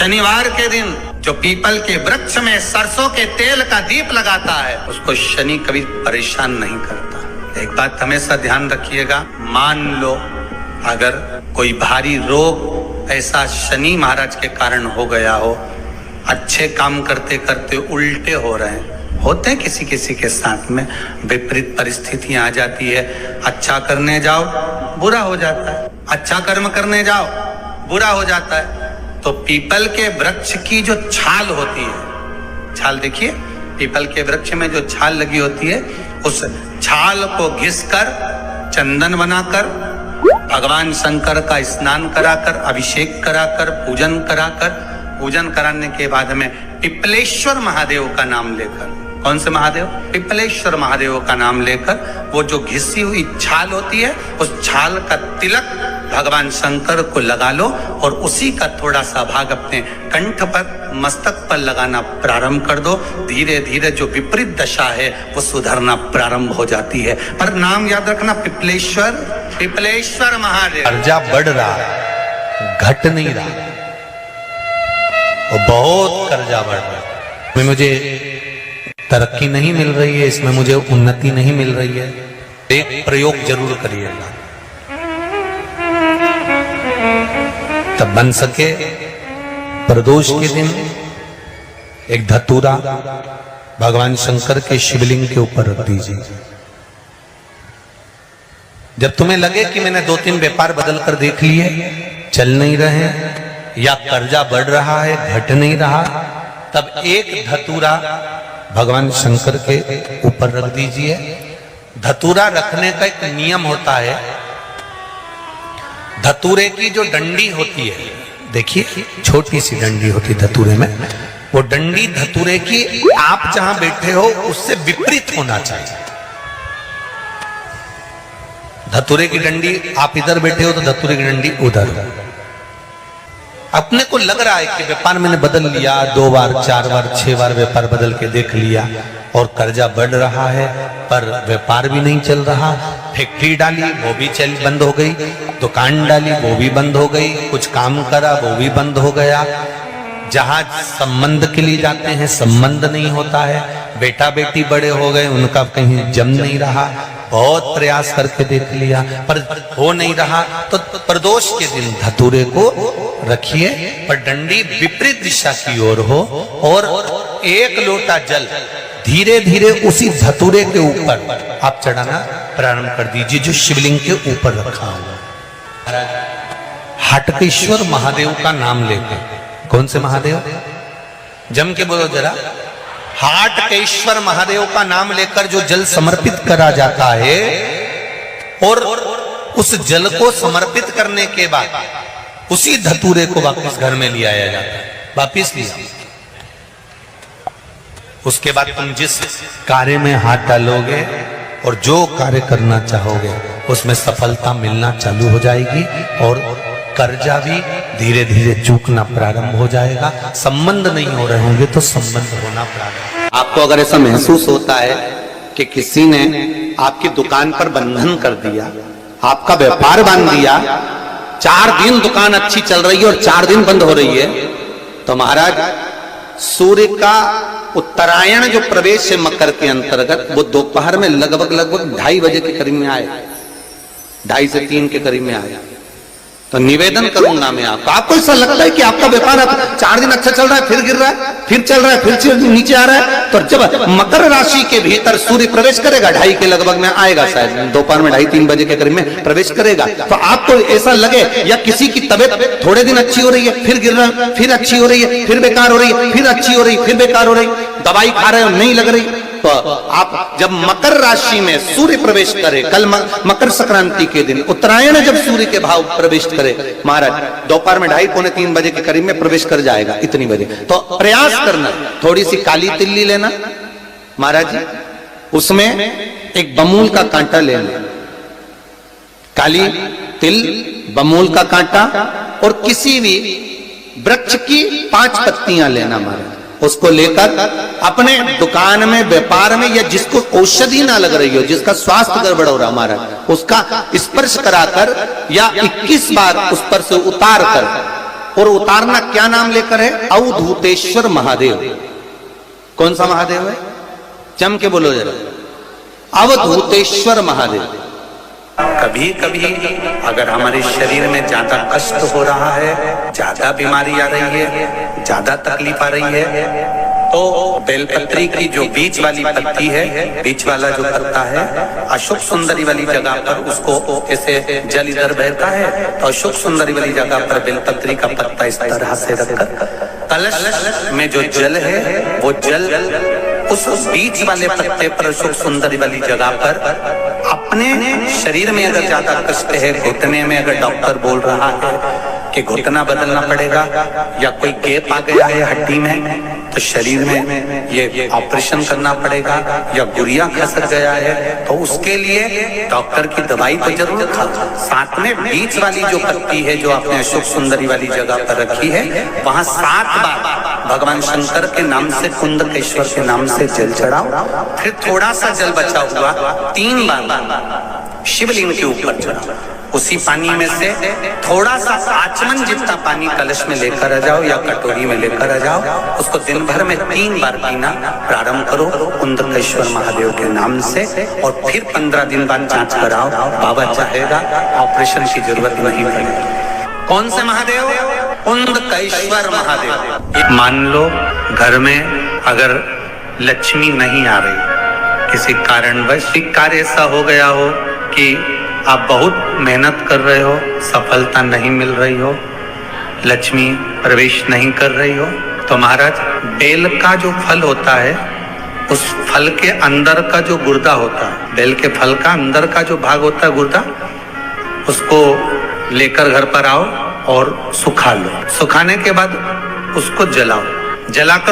शनिवार के दिन जो पीपल के वृक्ष में सरसों के तेल का दीप लगाता है उसको शनि कभी परेशान नहीं करता। एक बात हमेशा ध्यान रखिएगा, मान लो अगर कोई भारी रोग ऐसा शनि महाराज के कारण हो गया हो, अच्छे काम करते करते उल्टे हो रहे हैं, होते हैं किसी किसी के साथ में, विपरीत परिस्थितियां आ जाती है। अच्छा करने जाओ बुरा हो जाता है, अच्छा कर्म करने जाओ बुरा हो जाता है। तो पीपल के वृक्ष की जो छाल होती है, छाल देखिए, पीपल के वृक्ष में जो छाल लगी होती है, उस छाल को घिसकर चंदन बनाकर भगवान शंकर का स्नान कराकर, अभिषेक कराकर, पूजन कराने के बाद में पिपलेश्वर महादेव का नाम लेकर, कौन से महादेव? पिपलेश्वर महादेव का नाम लेकर वो जो घिसी हुई छाल होती है उस छाल का तिलक भगवान शंकर को लगा लो और उसी का थोड़ा सा भाग अपने कंठ पर, मस्तक पर लगाना प्रारंभ कर दो। धीरे धीरे जो विपरीत दशा है वो सुधरना प्रारंभ हो जाती है। पर नाम याद रखना, पिपलेश्वर महादेव। कर्जा बढ़ रहा है, घट नहीं रहा, और बहुत कर्जा बढ़ रहा है, मुझे तरक्की नहीं मिल रही है, इसमें मुझे उन्नति नहीं मिल रही है। एक प्रयोग जरूर करिएगा, तब बन सके प्रदोष के दिन एक धतूरा भगवान शंकर के शिवलिंग के ऊपर रख दीजिए। जब तुम्हें लगे कि मैंने 2-3 व्यापार बदल कर देख लिए, चल नहीं रहे या कर्जा बढ़ रहा है, घट नहीं रहा, तब एक धतूरा भगवान शंकर के ऊपर रख दीजिए। धतूरा रखने का एक नियम होता है, धतूरे की जो डंडी होती है, देखिए छोटी सी डंडी होती है धतूरे में, वो डंडी धतूरे की आप जहां बैठे हो उससे विपरीत होना चाहिए। धतूरे की डंडी आप इधर बैठे हो तो धतूरे की डंडी उधर। अपने को लग रहा है कि व्यापार मैंने बदल लिया, 2 बार 4 बार 6 बार व्यापार बदल के देख लिया और कर्जा बढ़ रहा है, पर व्यापार भी नहीं चल रहा। फैक्ट्री डाली वो भी बंद हो गई, दुकान डाली वो भी बंद हो गई, कुछ काम करा वो भी बंद हो गया। जहां संबंध के लिए जाते हैं संबंध नहीं होता है, बेटा बेटी बड़े हो गए उनका कहीं जम नहीं रहा, बहुत प्रयास करके देख लिया पर हो नहीं रहा। तो प्रदोष के दिन धतूरे को रखिए, पर डंडी विपरीत दिशा की ओर हो और 1 लोटा जल धीरे धीरे उसी धतूरे के ऊपर आप चढ़ाना प्रारंभ कर दीजिए जो शिवलिंग के ऊपर रखा हुआ। हाटकेश्वर महादेव का नाम लेके, कौन से महादेव? जम के बोलो जरा। हाटकेश्वर महादेव का नाम लेकर जो जल समर्पित करा जाता है और उस जल को समर्पित करने के बाद उसी धतूरे को वापस घर में ले आया जाता है, वापिस लिया। उसके बाद तुम जिस कार्य में हाथ डालोगे और जो कार्य करना चाहोगे उसमें सफलता मिलना चालू हो जाएगी और कर्जा भी धीरे धीरे चूकना प्रारंभ हो जाएगा। संबंध नहीं हो रहे होंगे तो संबंध होना प्रारंभ। आपको अगर ऐसा महसूस होता है कि किसी ने आपकी दुकान पर बंधन कर दिया, आपका व्यापार बांध दिया, 4 दिन दुकान अच्छी चल रही है और 4 दिन बंद हो रही है, तो महाराज सूर्य का उत्तरायण जो प्रवेश है मकर के अंतर्गत, वो दोपहर में लगभग 2:30 बजे के करीब में आए, 2:30 से 3 के करीब में आए। तो निवेदन करूंगा मैं आपको ऐसा लगता है कि आपका व्यापार 4 दिन अच्छा चल रहा है, फिर गिर रहा है, फिर चल रहा है, फिर नीचे आ रहा है, तो जब मकर राशि के भीतर सूर्य प्रवेश करेगा 2:30 के लगभग में आएगा, शायद दोपहर में 2:30-3 बजे के करीब में प्रवेश करेगा, तो आपको ऐसा लगे या किसी की तबियत थोड़े दिन अच्छी हो रही है, फिर गिर रहा है, फिर अच्छी हो रही है, फिर बेकार हो रही है, फिर अच्छी हो रही है, फिर बेकार हो रही, दवाई खा रहे हो नहीं लग रही, तो आप जब मकर राशि में सूर्य प्रवेश करे, कल मकर संक्रांति के दिन उत्तरायण जब सूर्य के भाव प्रवेश करे महाराज, दोपहर में 2:30-3 बजे के करीब में प्रवेश कर जाएगा इतनी बजे, तो प्रयास करना थोड़ी सी काली तिल्ली लेना महाराज जी, उसमें एक बमूल का कांटा लेना, काली तिल, बमूल का कांटा और किसी भी वृक्ष की 5 पत्तियां लेना महाराज, उसको लेकर अपने दुकान में व्यापार में या जिसको औषधि ना लग रही हो, जिसका स्वास्थ्य गड़बड़ हो रहा हमारा, उसका स्पर्श कराकर या 21 बार उस पर से उतार कर और उतारना क्या नाम लेकर है? अवधूतेश्वर महादेव। कौन सा महादेव है? जम के बोलो जरा, अवधूतेश्वर महादेव। कभी कभी अगर हमारे शरीर में ज्यादा कष्ट हो रहा है, ज्यादा बीमारी आ रही है, ज्यादा तकलीफ आ रही है, तो बेलपत्री की जो बीच वाली पत्ती है, बीच वाला जो पत्ता है, अशोक सुंदरी वाली जगह पर उसको जैसे जल इधर बहता है तो अशोक सुंदरी वाली जगह पर बेलपत्री का पत्ता इस तरह से रखकर कलश में जो जल है वो जल उस बीच वाले पत्ते पर अशोक सुंदरी वाली जगह पर अपने शरीर में अगर ज्यादा कष्ट है, घुटने में अगर डॉक्टर बोल रहा है कि घुटना बदलना पड़ेगा या कोई गैप आ गया है हड्डी में तो शरीर में ये ऑपरेशन करना पड़ेगा या गुड़िया खसक गया है तो उसके लिए डॉक्टर की दवाई तो जरूर खा, साथ में बीच वाली जो पत्ती है जो आपने अशोक सुंदरी वाली जगह पर रखी है वहां 7 बार भगवान शंकर के नाम से, कुंदकेश्वर के नाम से जल चढ़ाओ। फिर थोड़ा सा जल बचा हुआ 3 बार शिवलिंग के ऊपर चढ़ाओ। उसी पानी में से थोड़ा सा आचमन जितना पानी कलश में लेकर आ जाओ या कटोरी में लेकर आ जाओ। उसको दिन भर में 3 बार पीना प्रारंभ करो कुंदकेश्वर महादेव के नाम से और फिर 15 दिन बाद जांच कराओ। बाबा चाहेगा ऑपरेशन की जरूरत नहीं पड़ेगी। कौन से महादेव? कुंदकेश्वर महादेव। मान लो घर में अगर लक्ष्मी नहीं आ रही, किसी कारणवश कार्य ऐसा हो गया हो कि आप बहुत मेहनत कर रहे हो, सफलता नहीं मिल रही हो, लक्ष्मी प्रवेश नहीं कर रही हो, तो महाराज बेल का जो फल होता है उस फल के अंदर का जो गुर्दा होता है, बेल के फल का अंदर का जो भाग होता है गुर्दा, उसको लेकर घर पर आओ और सुखा लो। सुखाने के बाद उसको जलाओ। जलाकर